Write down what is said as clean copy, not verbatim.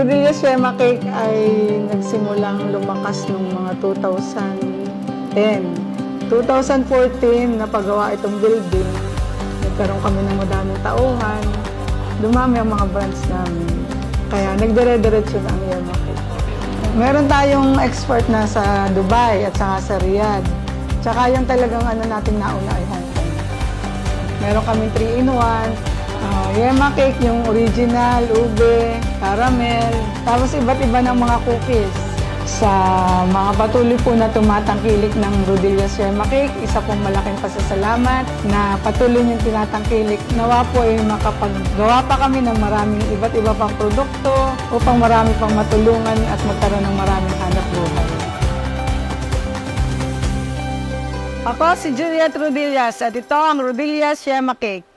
Rodillas Shema Cake ay nagsimulang lumakas noong mga 2010. 2014, napagawa itong building. Nagkaroon kami ng madaming tauhan. Dumami ang mga branch namin. Kaya nagdire-diretso na ang Yema Cake. Meron tayong export na sa Dubai at saka sa Riyadh. Tsaka yung talagang natin nauna ay Hong Kong. Meron kaming 3-in-1. Yema Cake, yung original, ube, caramel, tapos iba't iba ng mga cookies. Sa mga patuloy po na tumatangkilik ng Rodillas Yema Cake, isa pong malaking pasasalamat na patuloy niyong tinatangkilik. Nawa po ay makapaggawa pa kami ng maraming iba't iba pang produkto upang marami pang matulungan at magkaroon ng maraming hanap buhay. Ako si Juliet Rodillas at ito ang Rodillas Yema Cake.